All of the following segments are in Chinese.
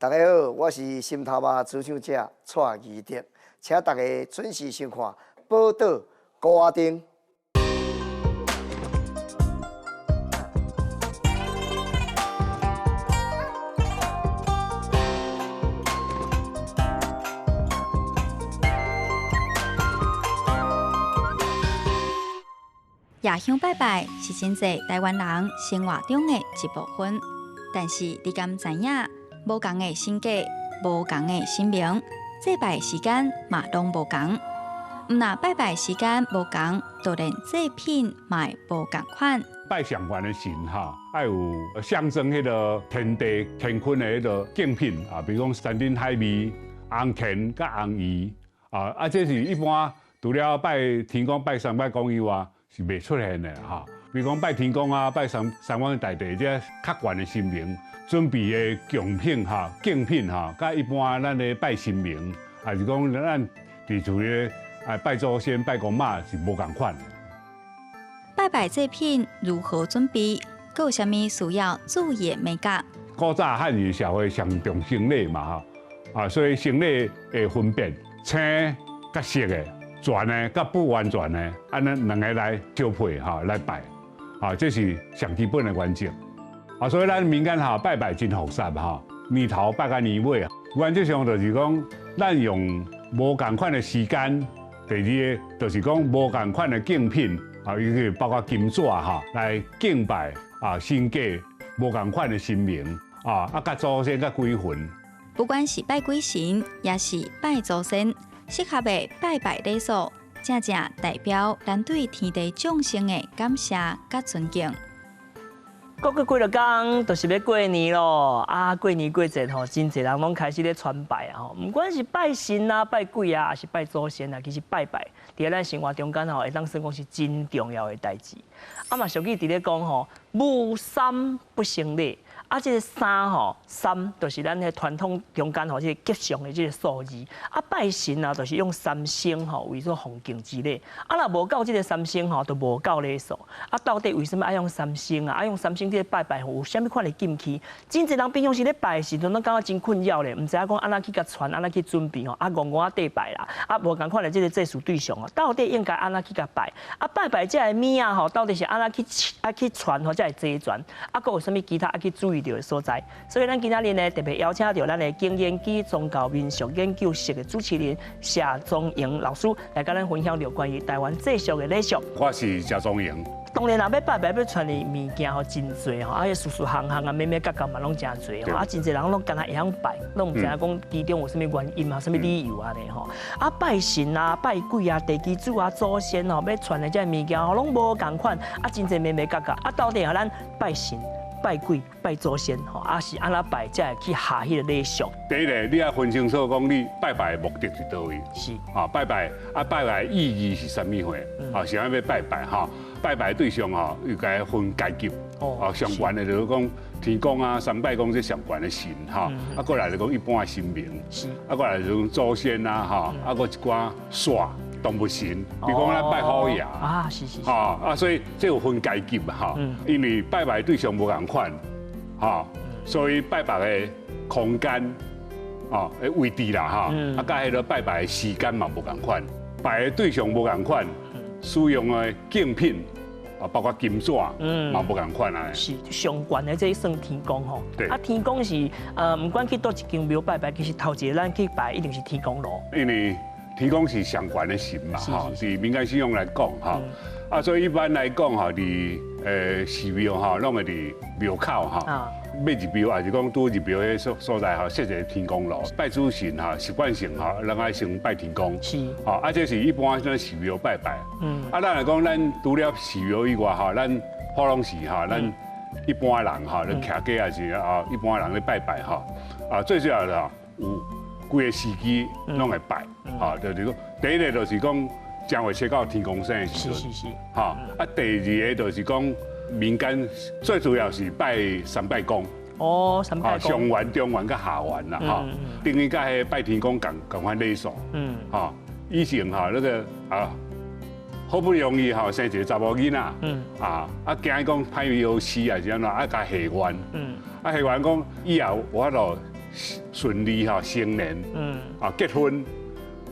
大家好，我是心头肉主唱者蔡宜德，请大家准时收看《宝岛高阿丁》。夜香拜拜是真济台湾人生活中的一部分，但是你敢知影？无同的性格，无同的心名，祭拜时间嘛拢无同。毋那拜拜时间无同，就连祭品嘛无共款。拜上元的神哈，要有象征迄个天地乾坤的迄个敬品啊，比如讲山珍海味、红钱甲红鱼啊，这是一般除了拜天公、拜三拜公以外。是未出现的哈，比如讲拜天公啊，拜三官大帝这较悬的神明，准备的贡品哈、敬品哈，甲一般咱的拜神明，还是讲咱伫厝咧拜祖先、拜公妈是无共款。拜拜祭品如何准备？佮有啥物需要注意的美感？古早汉语社会上重生礼嘛哈，所以生礼会分辨青甲色的。全的甲不完全的，安尼两个来交配哈来拜，这是上基本的原则。所以咱民间拜拜真复杂哈，年头拜到年尾，原则上就是讲，咱用无共款的时间，第二个就是讲无共款的敬品伊个包括金纸来敬拜神家无共款的神明甲祖先甲鬼魂。不管是拜鬼神，也是拜祖先。适合的拜拜礼数，正正代表咱对天地众生的感谢甲尊敬。过几落天，就是要过年咯。过年过节吼，真侪人拢开始咧传拜啊吼。唔管是拜神啊、拜鬼啊，还是拜祖先啊，其实拜拜伫咱生活中间吼，会当算讲是真重要的代志。嘛，俗语伫咧讲吼，无三不成礼。这个三就是咱的传统中间吼，这个吉祥的这个数字。拜神啊，就是用三星吼为做奉敬之礼。若无够这个三星吼，就无够礼数。到底为什么爱用三星啊？爱用三星这个拜拜有啥物款的禁忌？真侪人平常时咧拜时，都感觉真困扰咧，唔知影讲安怎去甲传，安怎去准备吼，戆戆地拜啦，无共款的这个祭祀对象哦，到底应该安怎去甲拜？拜拜这个物啊吼，到底是安怎去传吼，才会齐全？佮有啥物其他去注意的所在，所以咱今仔日呢特别邀请到咱的经验及宗教民俗研究室的主持人谢宗营老师来跟咱分享到关于台湾祭俗的礼俗。我是谢宗营。当然啦，要拜拜要传的物件吼真多吼，殊殊行行啊，咩咩角角嘛拢真多吼，真侪人拢干那会晓拜，拢唔知影讲其中有啥物原因啊，啥物理由啊咧吼。拜神啊、拜鬼啊、地基主啊、祖先吼，要传的这物件吼，拢无共款，真侪咩咩角角，到底咱拜神。拜鬼、拜祖先，是安怎拜才会去下迄个礼俗？第一个，你要分清楚，讲你拜拜的目的是倒位。是拜拜拜拜的意义是啥物货？是安要拜拜拜拜对象又该分阶级。上悬的就是讲天公啊、三拜公这上悬的神过来就讲一般的神明，过来就讲祖先啊过一寡煞。动物神，比如讲咱拜虎爷是所以这有分阶级因为拜拜对象无共款所以拜拜的空间位置啦甲迄个拜拜的时间嘛无共款，拜的对象无共款，使用的敬品包括金纸嘛无共款啊。是上悬的这算天公吼，天公是唔管去倒一间庙拜拜，其实头一个咱去拜一定是天公炉，因为天公是上悬的神嘛，是民间信仰来讲所以一般来讲伫寺庙拢会伫庙口买入庙，还是讲拄入庙迄所在设一个天公炉，拜祖神习惯性人爱先拜天公，是这是一般咱寺庙拜拜，咱来讲咱除了寺庙以外咱普通时咱一般人咱徛街还是一般人咧拜拜最主要的有。规个时机拢会拜，就是讲第一个就是讲正月7到天公生的时阵，第二个就是讲民间最主要是拜三拜公，三拜公，上元、中元甲下元啦，等于甲迄拜天公共款礼数，以前那个好不容易生一个查某囡仔，惊伊讲歹有死啊是安怎，甲下元，下元讲以后我顺利哈成年，啊结婚，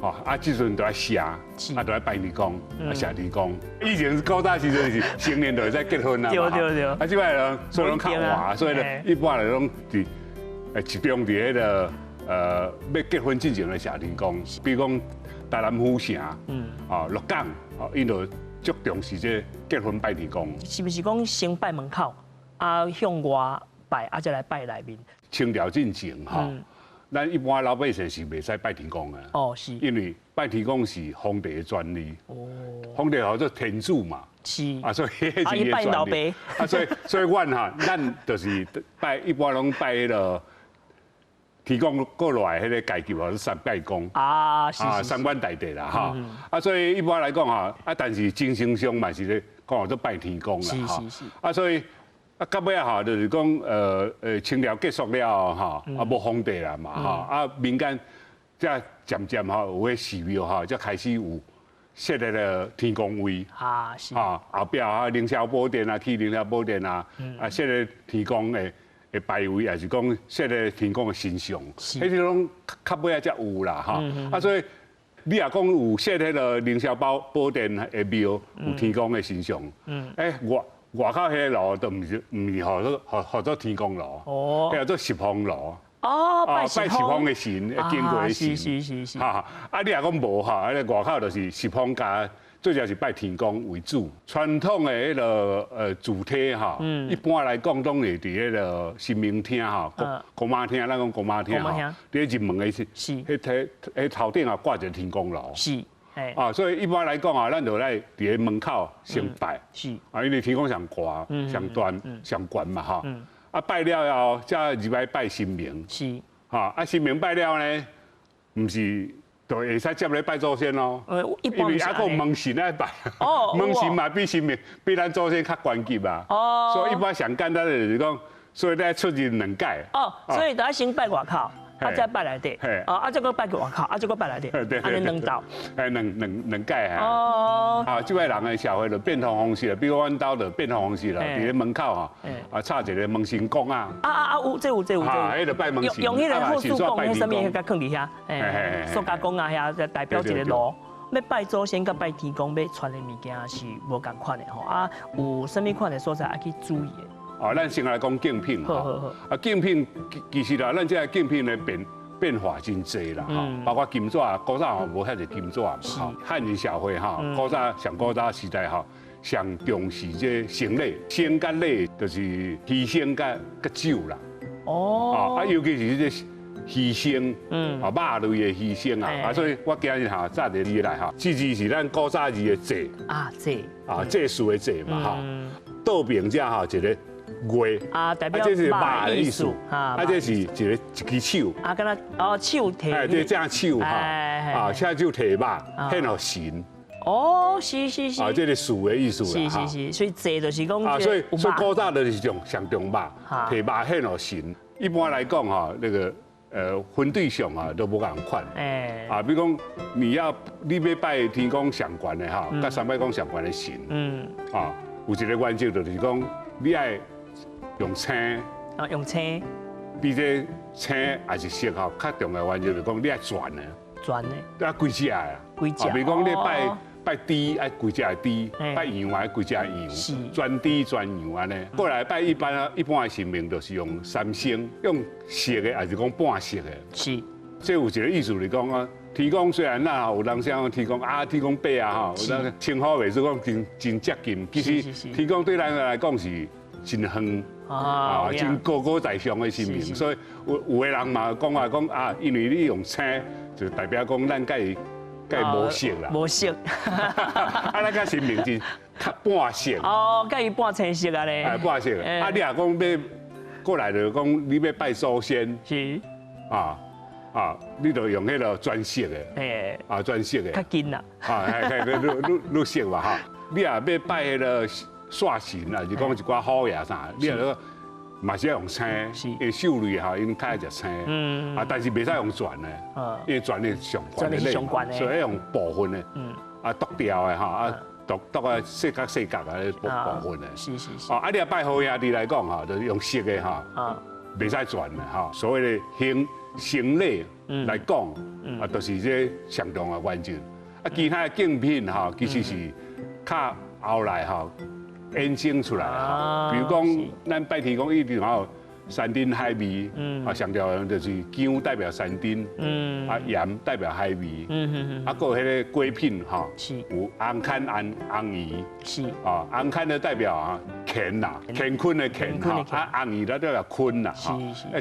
哦啊这阵都要写，是啊都要拜天公，啊写天公。以前古早时阵是成年就在结婚啦嘛，对。啊这摆人所以拢较晚，所以咧一般来拢伫集中伫迄个要结婚之前来写天公，比如讲台南府城，啊鹿港，哦因就足重视这结婚拜天公。是不是讲先拜门口，啊向外拜，啊再来拜内面？清朝进前哈，咱一般老百姓是袂使拜天公的。哦，是。因为拜天公是皇帝的专利。哦。皇帝叫做天主嘛。是。啊，所以迄是伊拜老爸。啊，所以阮哈，咱就是拜一般拢拜迄个天公过来迄个阶级或者三拜公。啊，是。啊，三官大帝啦哈。啊，所以一般来讲哈，啊，但是精神上嘛是咧讲做拜天公啦哈。是。啊，所以。啊，到尾哈，就是讲清朝结束了哈，啊无皇帝啦嘛哈，啊民间才渐渐哈有迄寺庙哈，才开始有设立了天公位啊，是啊后壁啊凌霄宝殿啊，去凌霄宝殿啊，啊设立天公的拜位，也是讲设立天公的形象，迄啲拢较尾才有啦哈，啊所以你若讲有设迄个凌霄宝殿的庙有天公的形象，外口迄个炉都唔是号做天公炉，叫做十方炉。哦，拜十方的神，经过的神。是。哈，啊，你若讲无哈，外口就是十方加，最主要是拜天公为主。传统的迄个主体哈，一般来讲拢会伫迄个神明厅哈，公妈厅，咱讲公妈厅哈，伫入门的是，迄头顶啊挂着天公炉。是。啊，所以一般来讲啊，咱就来伫门口先拜，是啊，因为天公上高、上端、上悬嘛哈。啊，拜了后，再入来拜神明。是。哈，啊神明拜了呢，唔是就会使接来拜祖先咯。因为还佫问神来拜。哦。问神嘛比神明比咱祖先较关键嘛。哦。所以一般上简单的就是讲，所以咧出入两界。哦，所以就要先拜外口。啊，再拜内底，再个拜外口，再个拜内底，安尼两道，两界哈。哦。啊，这摆人的社会就变通方式了，比如阮兜就变通方式了，伫咧门口哈，插一个问神公啊。有，这有。啊，迄个拜问神。用迄个护树公，迄什么迄个放伫遐，塑胶公啊遐，代表一个炉。要拜祖先甲拜天公，要传的物件是无共款的吼。啊，有什么款的所在要去注意的？哦，咱先来讲竞品哈，啊竞品其实啦，咱这个竞品的变化真多啦哈，包括金纸，古早吼无遐个金纸嘛哈，汉人社会哈，古早时代哈，上重视这生礼，生甲礼就是牺牲甲酒啦。哦，啊尤其是这牺牲，肉类的牺牲啊，所以我今日哈早点来哈，这字是咱古早字的祭啊祭啊祭祀的祭嘛哈，倒边这哈一个。月啊，代表这是肉的意思，这是一支手，敢若手提，对，这样手哈，车手提肉，献互神。哦，是。这是属的意思啦，是，所以祭就是讲，所以古早就是上重肉，提肉献互神。一般来讲哈，那个分对象啊都无共款，比如讲你要拜天公上悬的哈，甲三拜公上悬的神，有一个原则就是讲你爱。用青用青，比这青还是色吼，较重要原则就是讲你爱全的，啊规只啊，比如讲你拜猪爱规只猪，拜羊爱规只羊，全猪全羊安尼。过来拜一般的神明就是用三星，用色的还是讲半色的。是，这有一个意思就是讲啊，天公虽然那有人讲天公天公伯啊哈，有人称呼袂说讲真接近，其实天公对咱来讲是真远。真高高在上的神明，所以有的人嘛讲啊，因为你用青，就代表讲咱甲伊无色啦。无色。咱甲神明是较半色。哦，甲伊半青色啊咧。半色。你若讲要过来就讲你要拜祖先。是。你就用迄个专色的。专色的。较紧啦。绿色嘛哈。你若要拜迄个。煞神啊，就讲一寡虎爷啥，你若嘛是要用青，因为兽类哈，因较爱食青，但是袂使用全的，因为全的上悬的类，所以要用部分的，剁掉的哈，剁啊细角啊部分的。是。你若拜好兄弟来讲哈，就是用色的哈，袂使全的哈，所谓的成礼来讲，就是这上重的关键。其他的竞品其实是较后来衍生出来的比如讲，咱拜天公一定山珍海味，上条就是姜代表山珍，盐代表海味，还有迄个果品有红坎红鱼，红坎的代表乾啦，乾坤的乾红鱼代表坤啦，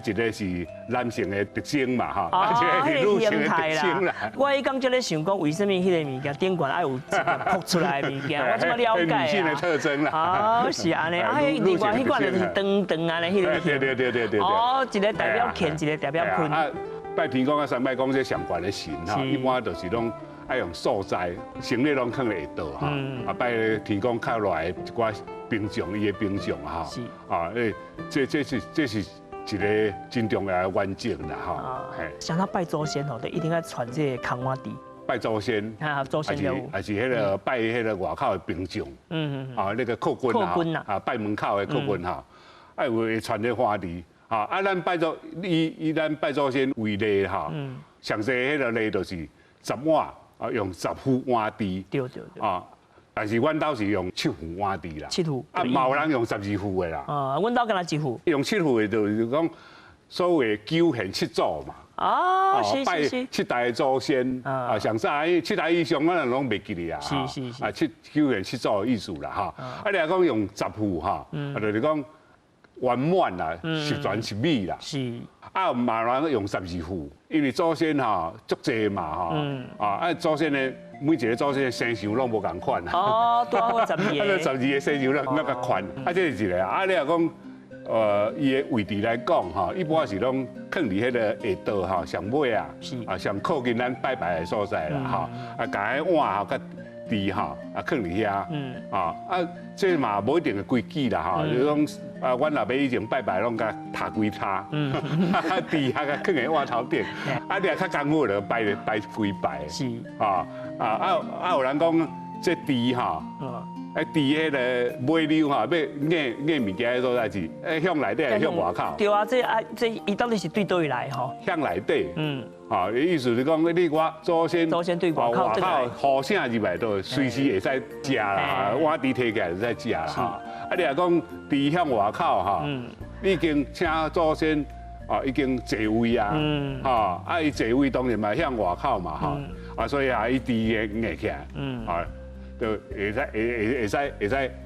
一个是男性的特征嘛，一个是女性的特征啦。我刚就咧想讲，为什么迄个物件顶悬爱有一个凸出来的物件，我怎么了解啊？女性的特征啦。是安尼，另外迄款就是长安的迄个。对。哦，一个代表乾，一个代表坤。拜天公三拜公这上悬的神一般都是拢爱用素材，成礼拢放在下道拜天公靠落来一寡兵将，伊的兵将这是一个真重要的关键啦想到拜祖先就一定要传这个空碗地。拜祖先，祖先任务，还是迄个拜迄个外口的兵将，那个客军拜门口的客军爱有会传这花地。咱拜祖咱拜祖先为礼上济迄个礼就是10碗用10副碗地。对。但是阮兜是用7副碗地啦。7副。嘛有人用12副的啦。阮兜敢若1副。用7副的就是讲所谓9献7祖嘛。拜7代的祖先上早7代以上，咱拢袂记哩啊。是。9献7祖的意思啦你若讲用10副就是讲。圆满啦，十全十美啦。是。嘛人用12副，因为祖先足济嘛祖先的每一个祖先的生肖拢无共款多12个。12个生肖拢那个款，这是一个你若讲伊的位置来讲一般是拢放伫迄个下道上尾上靠近咱拜拜的所在啦甲迄碗甲地放伫遐这嘛无一定的规矩啦就是讲阮老爸以前拜拜拢甲塔规塔，地下甲放喺碗头顶，你若较功夫就拜几拜。是有人讲这地地迄个尾溜要硬物件的所在是向内底向外口。对这伊到底是对倒位来向内底。意思是讲你我祖先对外口好声入来都随时会使食啦，碗底摕起来就使食啦你若讲地向外口已经请祖先已经坐位伊坐位当然嘛向外口嘛所以伊地硬起来就会使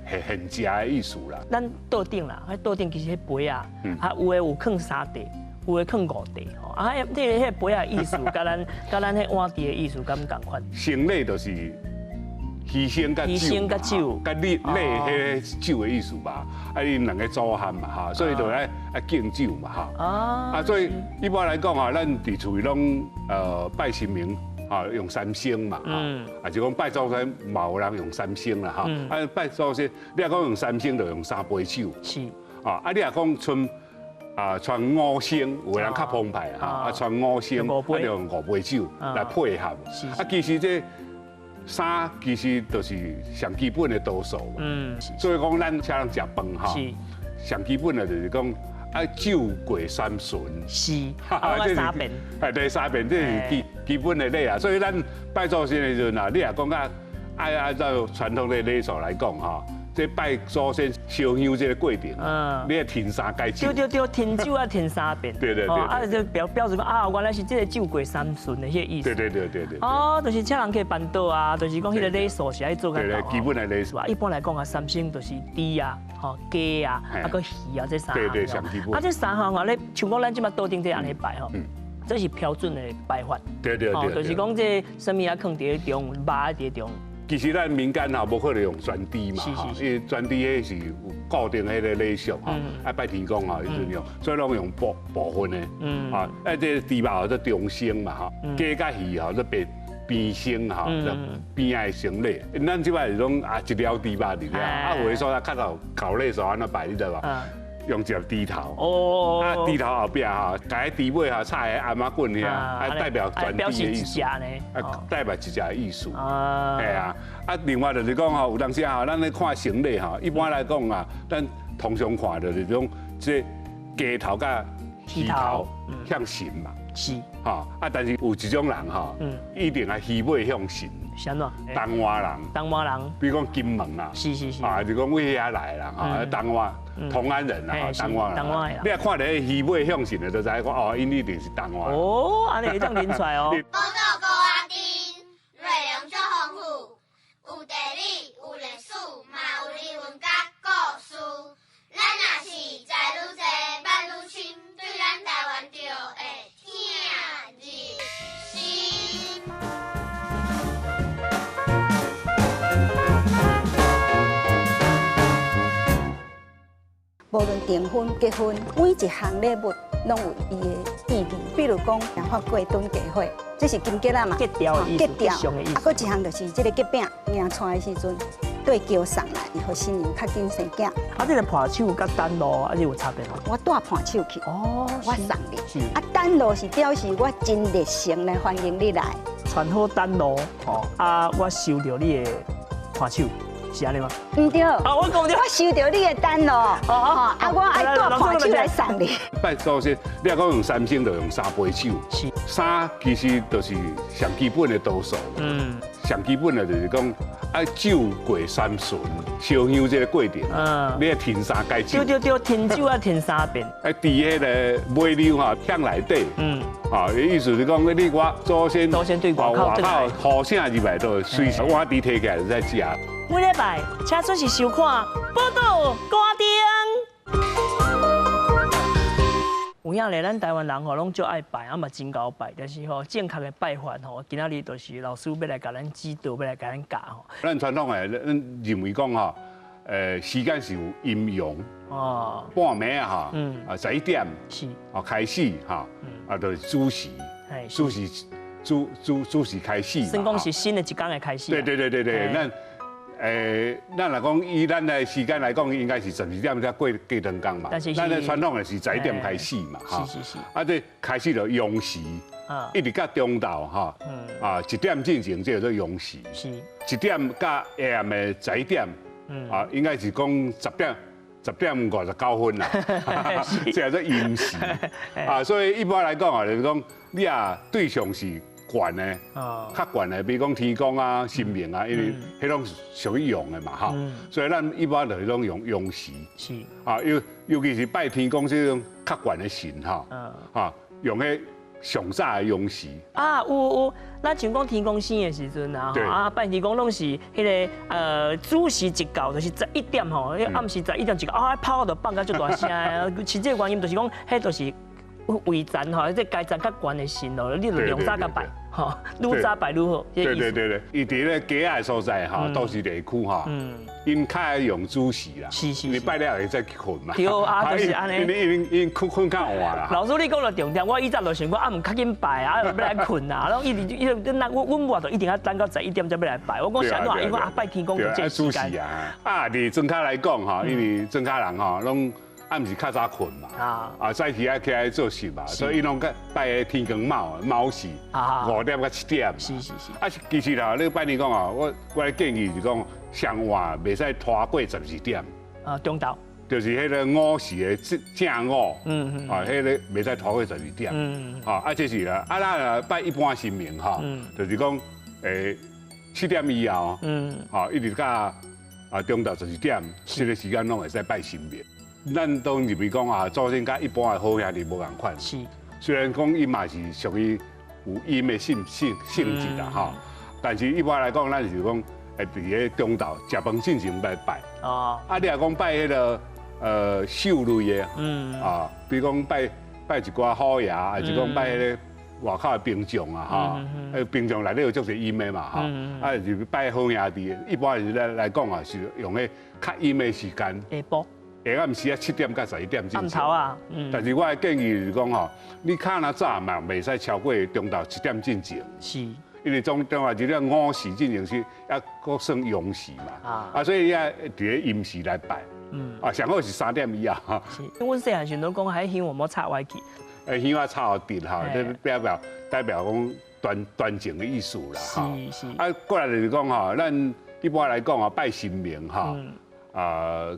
现食的意思啦。咱桌顶啦，桌顶其实迄杯有的有放3地，有的放5地这个杯的意思，甲咱迄碗地的意思敢共款？成礼就是牺牲甲酒，甲礼迄个酒的意思吧。因两个组合嘛所以就爱敬酒嘛所以一般来讲咱伫厝拢拜神明。用3星嘛就讲拜祖先嘛有人用3星啦拜祖先，你若讲用3星就用3杯酒。是你若讲传5星，有个人较澎湃传5星，就用5杯酒来配合。其实这3其实就是上基本的多数嘛。所以讲咱请人食饭上基本的就是讲。酒过3巡，是，这是3遍，对3遍，这是基本的礼所以咱拜祖先的时阵你若讲甲按照传统的礼数来讲这拜祖先烧香这个过程，你要停3届酒。对，停酒停3遍。对。就表示讲原来是这个酒过3巡的迄个意思。对。就是请人去办桌就是讲迄个礼数是爱做对，基本的礼数。一般来讲3星就是猪鸡个鱼这3项。对，上基本。这3项咧，像讲咱即马桌顶这样咧拜这是标准的拜法。对。就是讲这什么放伫中，肉伫中。其实咱民间无可能用全猪嘛因为全猪迄是有固定迄个礼俗拜天公时阵用，所以拢用部分的这猪肉做中星嘛鸡甲鱼做边星就边爱成礼。咱即摆是讲一条猪肉伫了，有的所在较头搞礼数安怎拜，你知道吧？用一个猪头，猪头后壁甲迄猪尾插个暗仔棍遐，代表全猪的意思，代表一只的意思，另外就是讲有当时咱咧看成礼一般来讲咱通常看就是种这鸡头甲鱼头向神嘛，是，哈但是有一种人哈，一定要虚伪向神，啥喏？东华人，东华人，比如讲金门啊，是，就讲为遐来啦，东华。同安人啊，东华人，你啊看到虚伪向神的，就知讲哦，因一定是东华。哦，安尼会当认出来哦。报道高阿丁，内容足丰富，有地理，有历史，嘛有人文甲故事。咱若是知愈多，捌愈深，对咱台湾就会听入心。无论订婚、结婚，每一项礼物拢有伊的意义。比如讲，发过炖鸡血，这是金桔啦嘛，结条的意思，结条。上的意思。搁一项就是这个桔饼，迎娶的时阵，对桥送来，互新娘较紧生囝。这个伴手甲单路还是有差别哦。我带伴手去，哦，我送你。是。单路是表示我真热情来欢迎你来。传好单路，我收到你的伴手。是安尼吗？唔对，我讲对，我收到你的单咯，我爱带伴手来送你。拜祖先，你若讲用三星，就用三杯手。是。三其实就是上基本的道数。上基本的就是讲，酒过三巡，烧香这个过程。你要停三届酒。对，停酒要停3遍。伫迄个尾流哈向内底。意思是讲，你我祖先对外口呼声入来都随时碗底摕起来就在食。每礼拜，请准时收看《报道高丁》。有影咧，咱台湾人吼拢足爱拜，嘛真够拜，但是吼正确的拜法吼，今仔日就是老师要来甲咱指导，要来甲咱教吼。咱传统的，咱认为讲吼，时间是有阴阳。半暝啊哈，11点是开始哈，就是主时，主时开始嘛。算讲是新的一天的开始。对，咱来讲以咱的时间来讲，应该是12点才过灯光嘛。但是咱的传统的是11点开始嘛，是。这开始就阳时，一直到中昼哈，1点进行，这叫做阳时。是。1点到下暗的11点，应该是讲10點59分啦，这叫做阴时。所以一般来讲就是讲你啊对象是。悬的，较悬的，比如讲天公啊、神明啊，因为迄种属于阳的嘛，哈，所以咱一般就是种用阳时，是尤其是拜天公这种较悬的神哈，用迄上早的阳时。有，咱像讲天公生的时阵啊，拜天公拢是迄个子时一到就是11点吼，暗时11点一到，炮就放到足大声，实际原因就是讲，迄就是。为咱吼，这该站较悬的神咯，你就量早甲拜，吼，愈早拜愈好。对，伊伫咧街仔所在哈，都是地区哈，因较用主时啦，你拜了会再困嘛。对就是安尼。因困较晚啦。老师你讲了重点，我以前就想讲毋较紧拜要来困啊，然后阮我就一定要等到11点才要来拜。我讲啥话，因为拜天公就这时间。伫庄脚来讲哈，因为庄脚人哈拢。暗时较早困嘛，早起起来做事嘛，所以伊拢拜天公卯时5点到7点。是。其实啦，你拜年讲啊，我的建议是讲上晚袂使拖过12点。中昼。就是迄个午时的正午，迄个袂使拖过12点。这是啦，咱拜一般神明哈，就是讲7点以后，一直到中昼12点，这个时间拢会使拜神明。咱都认为讲祖先甲一般的好兄弟无共款。是。虽然讲伊嘛是属于有阴的性质啦哈，但是一般来讲，咱就是讲伫个中昼食饭进前来拜。你若讲拜迄个兽类的，比如讲拜一寡虎爷，还是讲拜迄个外口的兵将啊哈，兵将内底有足侪阴的嘛哈，就是拜好兄弟，一般是来讲是用迄较阴的时间。下晡。下暗时7点到11点进行。但是我的建议是讲吼，你较那早嘛，袂使超过中昼7点进行。是。因为中昼就咧午时进行是，还佫算阳时嘛。所以也伫咧阴时来拜。上好是3点以后。是。阮细汉时都讲，迄香我莫插歪去。香啊插直哈，这代表讲端正的意思啦。是。过来就是讲吼，咱一般来讲拜神明哈。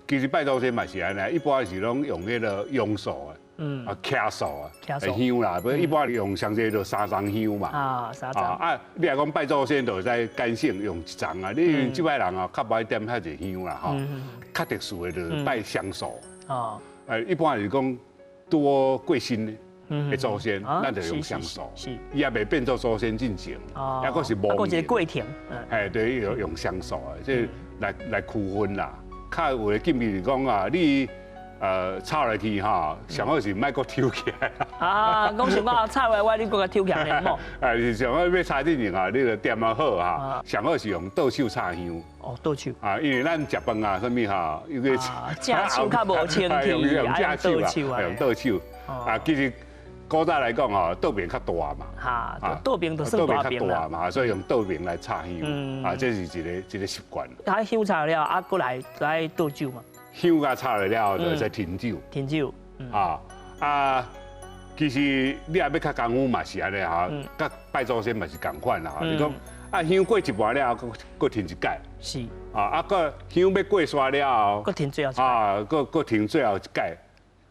其实拜祖先嘛是安尼，一般是拢用迄个庸数卡数啊，卡数香啦，不一般用上济就3丛香嘛。啊，3丛。你若讲拜祖先，就在干性用1丛啊。你即摆人啊，较不爱点遐济香啦，吼。较特殊的就是拜香素。哦。一般就是讲多过身的祖先，咱就用香素。是。伊也未变做祖先进前，抑个是无。个一个过程。哎，对，用香素啊，即来区分啦。较有的禁忌是讲啊，你炒落去哈，上好是莫搁抽起来。啊，讲想讲炒完我你搁甲抽起来嚢。是上好要炒进前啊，你就点啊好哈，上好是用倒手炒香。哦，倒手。因为咱食饭啊，什么哈，有个正手较无清气，用正手啊，用倒手。其实古早来讲吼，倒边较大嘛。哈，倒边就算大边啦嘛，所以用倒边来炒香。这是一个习惯。它香炒了，过来倒酒嘛。香甲炒了后，就再停酒。停酒。其实你也要较功夫嘛是安尼哈，甲拜祖先嘛是共款啦。你讲香过一半了，搁停一盖。是。搁香要过刷了后，搁停最后一盖。搁停最后一盖，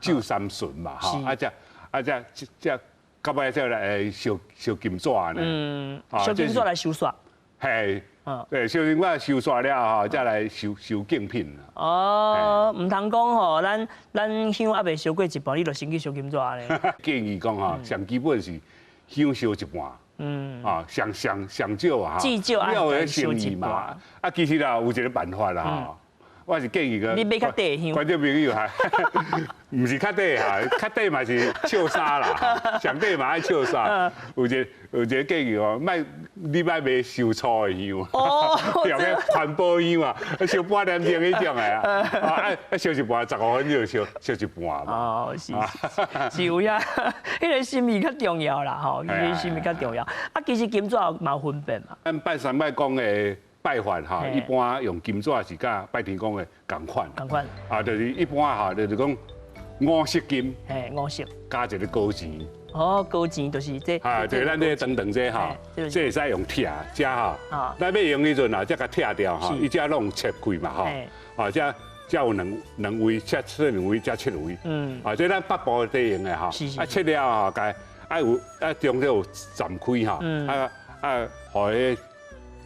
酒3巡嘛哈。这到尾再来烧金纸呢。烧金纸来收煞。嘿。对，烧金纸收煞了后，再来收贡品。哦，唔通讲吼，咱香还未烧过一半，你就先去烧金纸咧。建议讲哈，上基本是香烧一半。上少啊，至少要有诚意嘛。其实啦，有一个办法啦哈。我是建议个，你买较底香，观众朋友哈，唔是较底哈，较底嘛是笑沙啦，上底嘛爱笑沙。有一个建议哦，你莫买烧粗的香，用个环保香啊，烧半点钟迄种的啊，烧一半15分钟烧一半嘛。哦，是有呀，迄个心意较重要啦，吼，迄个心意较重要。其实金纸嘛有分辨嘛。咱拜三拜讲的。拜法哈，一般用金纸是甲拜天公的同款。同款。就是一般哈，就是讲5色金。5色。加一个高钱。哦，高钱就是这。就是咱这长这哈，这会使用拆遮哈。咱要用迄阵啊，则甲拆掉哈，伊遮拢切开嘛哈。遮有两位，切2位，加7位。这咱北部地用的哈。切了哈，有中间有站开哈。互迄。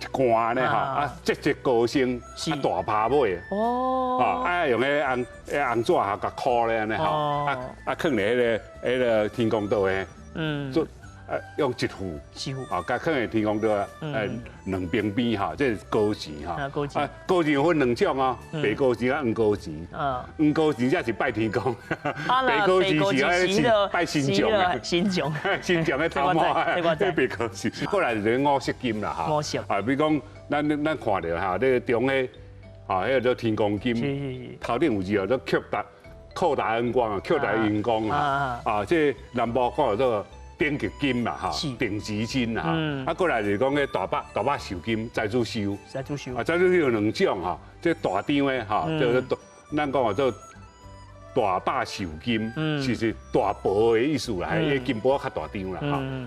一罐咧哈，节高升，大趴尾，用迄红纸哈，甲箍咧安尼哈，放咧迄个天公岛诶，用一副，甲放喺天公岛2边边哈，这是高钱哈，高钱有分2种哦，白高钱啊，黄高钱，黄高钱才是拜天公，白高钱是拜新将啊，新将的头毛啊，这白高钱，过来就是5色金啦哈，比如讲咱看到哈，这个中的啊，迄个叫天公金，头顶有字哦，叫扩大恩光啊，扩大运光啊，这南部讲做。顶级金嘛哈，顶级金哈，过来就是讲个大把寿金，财主寿，财主寿有2种哈，这大张的哈，就是咱讲做大把寿金，是大薄的意思啦，迄金箔较大张啦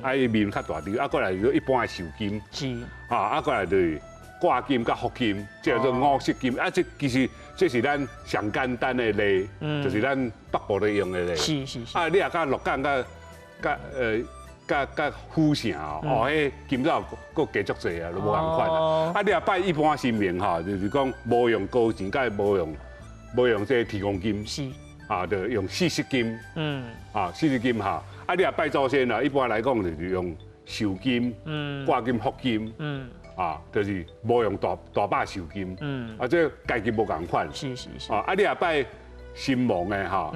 哈，伊面较大张，过来就是一般的寿金，是，过来就是挂金甲福金，叫做5色金，这其实这是咱上简单的类，就是咱北部咧用的类，是，你也甲鹿港甲府城哦，迄金早佫加足济啊，都无共款。你若拜一般神明哈，就是讲无用高钱，甲无用这天公金，是就用4色金，4色金哈。你若拜祖先啊，一般来讲就是用寿金、挂金、福金，就是无用大把寿金，这价金无共款。是，你若拜神亡的哈，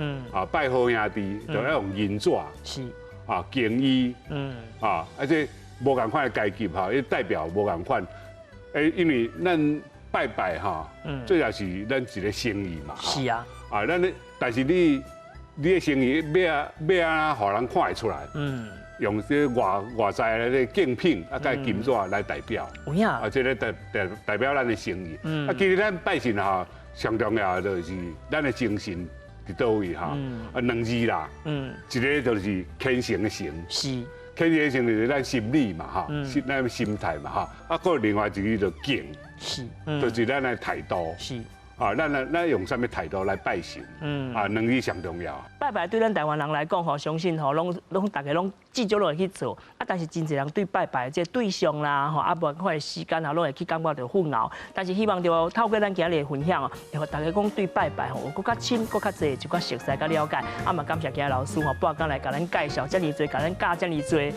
拜好兄弟就要用银纸。是。敬衣，这无共款的阶级哈，伊代表无共款。因为咱拜拜哈，最主是咱一个诚意嘛。是啊。但是你的诚意要安互人看会出来？用这外在的竞品甲金纸来代表。有影。这个代表咱的诚意。其实咱拜神哈，上重要就是咱的精神。伫倒位哈，2字啦，一个就是虔诚的诚，是虔诚的诚就是咱心理嘛哈，咱心态嘛哈，搁另外一个就敬，是，就是咱的态度，是，啊，咱用什么态度来拜神？啊，两字上重要。拜拜对咱台湾人来讲吼，相信吼，拢大家拢至少拢会去做。啊，但是真侪人对拜拜这对象啦，吼，啊，无看的时间啊，拢会去感觉到混淆。但是希望就透过咱今日的分享哦，会互大家讲对拜拜吼，有更较深、更较侪、就较熟悉、较了解。啊嘛，感谢今日老师吼，半工来甲咱介绍遮尔多，甲咱教遮尔多。